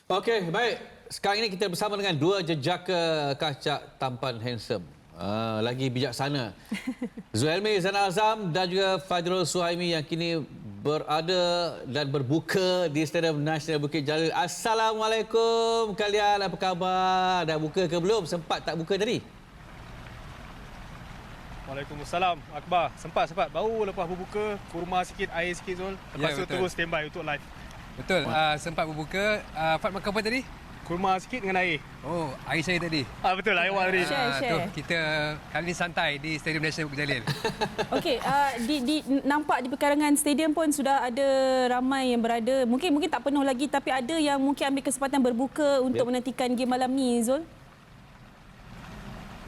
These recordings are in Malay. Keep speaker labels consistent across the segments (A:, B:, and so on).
A: Okey, baik. Sekarang ini kita bersama dengan dua jejaka kacak tampan handsome. Lagi bijaksana. Zuhailmi Zainal Azam dan juga Fadhirul Suhaimi yang kini berada dan berbuka di Stadium Nasional Bukit Jalil. Assalamualaikum kalian, apa khabar? Dah buka ke belum? Sempat tak buka tadi?
B: Waalaikumsalam Akbar. Sempat. Baru lepas berbuka, kurma sikit, air sikit Zul. Lepas tu terus standby untuk live.
C: Betul, sempat berbuka. Fat makan apa tadi?
B: Kurma sikit dengan air.
C: Oh, air saya tadi.
B: Betul, air awal tadi.
D: Share.
C: Tu, kita kali ni santai di Stadium Nasional Bukit Jalil.
D: Okey, nampak di perkarangan stadium pun sudah ada ramai yang berada. Mungkin tak penuh lagi, tapi ada yang mungkin ambil kesempatan berbuka untuk menantikan game malam ni, Zul.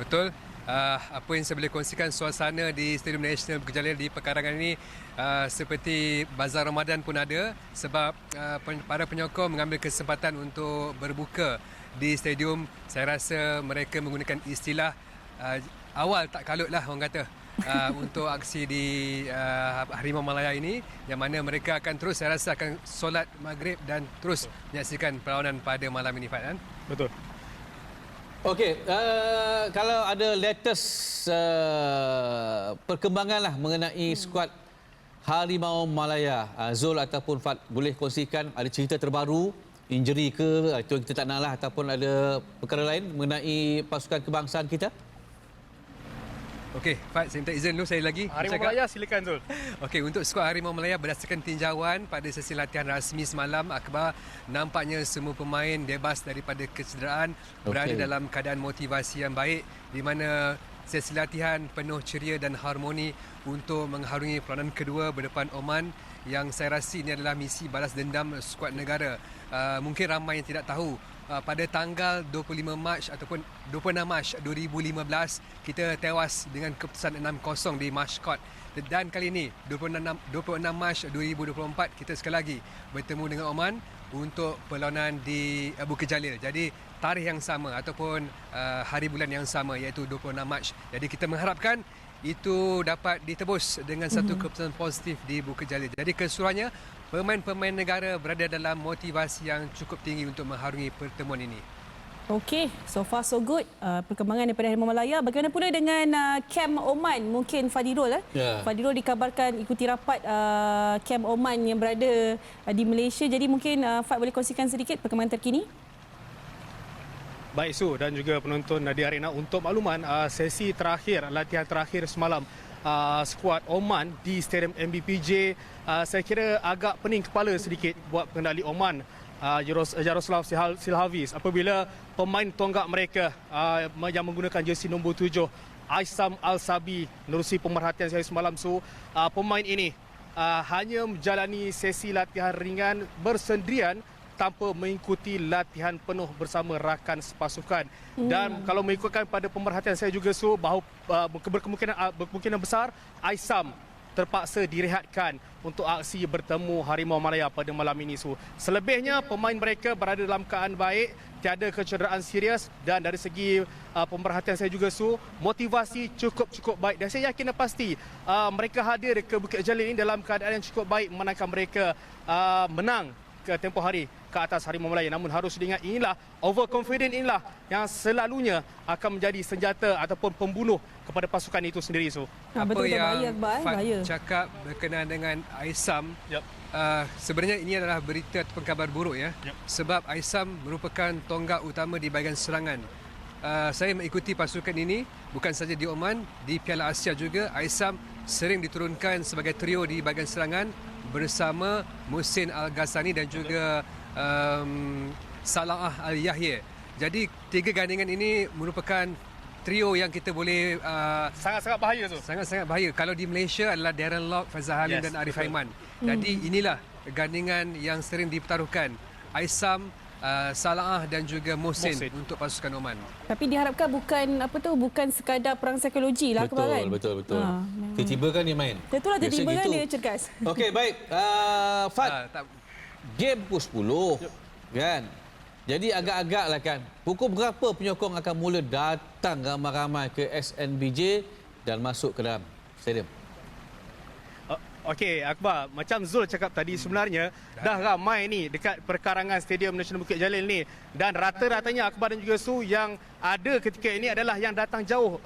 C: Betul. Apa yang saya boleh kongsikan, suasana di Stadium Nasional Bukit Jalil di perkarangan ini seperti Bazar Ramadan pun ada, sebab para penyokong mengambil kesempatan untuk berbuka di stadium. Saya rasa mereka menggunakan istilah awal tak kalut lah orang kata untuk aksi di Harimau Malaya ini, yang mana mereka akan terus, saya rasa akan solat maghrib dan terus menyaksikan perlawanan pada malam ini, Fat, kan?
B: Betul.
A: Okey, kalau ada latest perkembangan lah mengenai skuad Harimau Malaya, Zul ataupun Fat boleh kongsikan, ada cerita terbaru, injury ke, itu yang kita tak nak lah, ataupun ada perkara lain mengenai pasukan kebangsaan kita?
C: Okey, Fat, saya minta izin dulu saya lagi.
B: Harimau Malaya, silakan Zul.
C: Okey, untuk skuad Harimau Malaya, berdasarkan tinjauan pada sesi latihan rasmi semalam, Akbar, nampaknya semua pemain bebas daripada kecederaan, berada dalam keadaan motivasi yang baik, di mana sesi latihan penuh ceria dan harmoni untuk mengharungi peranan kedua berdepan Oman, yang saya rasa ini adalah misi balas dendam skuad negara. Mungkin ramai yang tidak tahu, pada tanggal 25 Mac ataupun 26 Mac 2015, kita tewas dengan keputusan 6-0 di Mascot. Dan kali ini 26 Mac 2024, kita sekali lagi bertemu dengan Oman untuk perlawanan di Bukit Jalil. Jadi tarikh yang sama ataupun hari bulan yang sama, iaitu 26 Mac. Jadi kita mengharapkan itu dapat ditebus dengan satu keputusan positif di Bukit Jalil. Jadi keseluruhannya, pemain-pemain negara berada dalam motivasi yang cukup tinggi untuk mengharungi pertemuan ini.
D: Okey, so far so good. Perkembangan daripada Harimau Malaya. Bagaimana pula dengan Kem Oman? Mungkin Fadhirul. Fadhirul dikabarkan ikuti rapat Kem Oman yang berada di Malaysia. Jadi mungkin Fad boleh kongsikan sedikit perkembangan terkini?
B: Baik Su dan juga penonton di arena, untuk makluman, sesi terakhir, latihan terakhir semalam skuad Oman di Stadium MBPJ, saya kira agak pening kepala sedikit buat pengendali Oman, Jaroslav Silhavis, apabila pemain tonggak mereka yang menggunakan jersey nombor 7, Aisam Al-Sabi, menerusi pemerhatian saya semalam, pemain ini hanya menjalani sesi latihan ringan bersendirian tanpa mengikuti latihan penuh bersama rakan sepasukan. Dan kalau mengikutkan pada pemerhatian saya juga, bahawa berkemungkinan besar Aisam terpaksa direhatkan untuk aksi bertemu Harimau Malaya pada malam ini. Selebihnya pemain mereka berada dalam keadaan baik, tiada kecederaan serius, dan dari segi pemerhatian saya juga, motivasi cukup baik, dan saya yakin dan pasti mereka hadir ke Bukit Jalil ini dalam keadaan yang cukup baik, manakala mereka menang ke tempoh hari ke atas Harimau Malaya. Namun harus diingat, inilah overconfident, inilah yang selalunya akan menjadi senjata ataupun pembunuh kepada pasukan itu sendiri.
C: Apa
D: betul,
C: yang
D: Fad
C: cakap berkenaan dengan Aisam, sebenarnya ini adalah berita ataupun kabar buruk, ya. Sebab Aisam merupakan tonggak utama di bahagian serangan. Saya mengikuti pasukan ini bukan saja di Oman, di Piala Asia juga Aisam sering diturunkan sebagai trio di bahagian serangan bersama Muhsin Al-Ghassani dan juga Salah Al-Yahya. Jadi tiga gandingan ini merupakan trio yang kita boleh
B: sangat-sangat bahaya.
C: Sangat-sangat bahaya. Kalau di Malaysia adalah Darren Lock, Faizal Halim dan Arif Aiman. Jadi inilah gandingan yang sering dipertaruhkan, Aisam, Salah dan juga Muhsin untuk pasukan Oman.
D: Tapi diharapkan bukan sekadar perang psikologi lah, kan?
A: Betul. Tiba-tiba kan dia main.
D: Itulah tiba-tiba kan dia cergas.
A: Okey, baik. Fad, game pukul 10, kan? Jadi agak-agak lah kan. Pukul berapa penyokong akan mula datang ramai-ramai ke SNBJ dan masuk ke dalam stadium?
B: Okey, Akbar, macam Zul cakap tadi sebenarnya dah ramai ni dekat perkarangan Stadium Nasional Bukit Jalil ni, dan rata-ratanya Akbar dan juga Su yang ada ketika ini adalah yang datang jauh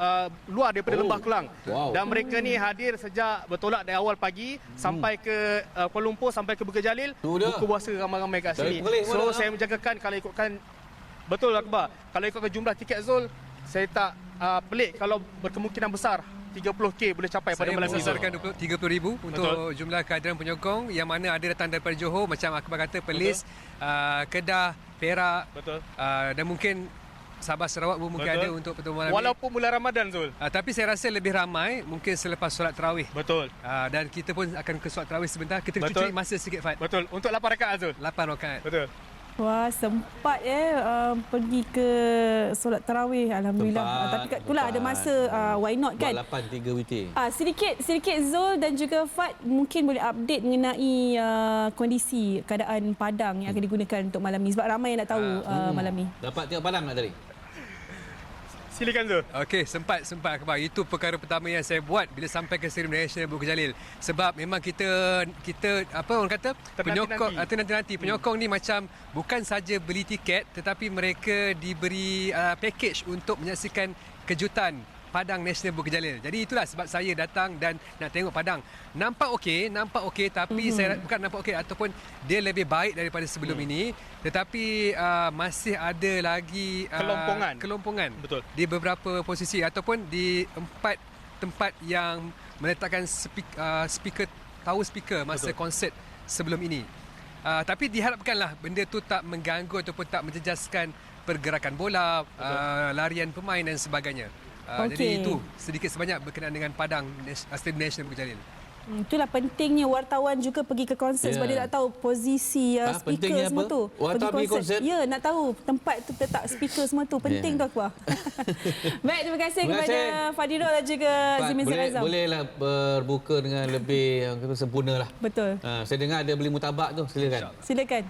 B: luar daripada Lembah Kelang.
A: Wow.
B: Dan mereka ni hadir sejak bertolak dari awal pagi sampai ke Kuala Lumpur, sampai ke Bukit Jalil,
A: Sudah.
B: buka puasa ramai-ramai kat
A: Dari
B: sini.
A: Perlis
B: So
A: mana?
B: saya menjangkakan kalau ikutkan, betul Akbar, kalau ikutkan jumlah tiket Zul, saya tak pelik kalau berkemungkinan besar 30K boleh capai pada
C: Saya
B: malam ini.
C: membesarkan 30,000 untuk jumlah kehadiran penyokong yang mana ada datang daripada Johor, macam Akbar kata, Perlis, Kedah, Perak,
B: Betul.
C: Dan mungkin Sabah Sarawak pun mungkin
B: Betul.
C: ada untuk pertemuan malam ini.
B: Walaupun bulan Ramadan Zul.
C: Tapi saya rasa lebih ramai mungkin selepas solat tarawih.
B: Betul.
C: Dan kita pun akan ke solat tarawih sebentar. Kita
B: Betul.
C: cuci masa sikit, Fad.
B: Betul. Untuk 8 rakaat Zul.
C: 8 rakaat.
B: Betul.
D: Wah, sempat pergi ke solat tarawih, alhamdulillah. Tapi kat itulah ada masa, why not kan?
A: Buat 8 3 witir.
D: Sedikit Zul dan juga Fad mungkin boleh update mengenai kondisi keadaan padang yang akan digunakan untuk malam ni, sebab ramai yang nak tahu malam ni.
A: Dapat tengok padang tak tadi?
B: Silakan Zul.
C: Okey, sempat Akbar. Itu perkara pertama yang saya buat bila sampai ke Stadium Nasional Bukit Jalil. Sebab memang kita apa orang kata, penyokong nanti penyokong ni macam bukan saja beli tiket, tetapi mereka diberi package untuk menyaksikan kejutan Padang Nasional Bukit Jalil. Jadi itulah sebab saya datang dan nak tengok padang. Nampak okey, tapi saya bukan nampak okey ataupun dia lebih baik daripada sebelum ini, tetapi masih ada lagi kelompongan.
B: Betul.
C: Di beberapa posisi ataupun di 4 tempat yang meletakkan speaker masa konsert sebelum ini. Tapi diharapkanlah benda tu tak mengganggu ataupun tak menjejaskan pergerakan bola, larian pemain dan sebagainya. Jadi itu sedikit sebanyak berkenaan dengan Padang Stadium Nasional Bukit Jalil.
D: Itulah pentingnya wartawan juga pergi ke konsert sebab dia nak tahu posisi speaker
A: pentingnya
D: semua
A: apa?
D: tu.
A: Wartawan pergi konsert?
D: Ya, nak tahu tempat tu letak speaker semua tu. Penting tu Akbar. Baik, terima kasih kepada Fadhirul dan juga Azmin Zainal.
A: Bolehlah berbuka dengan lebih yang kata sempurna lah.
D: Betul.
A: Saya dengar ada beli mutabak tu, silakan.
D: Silakan.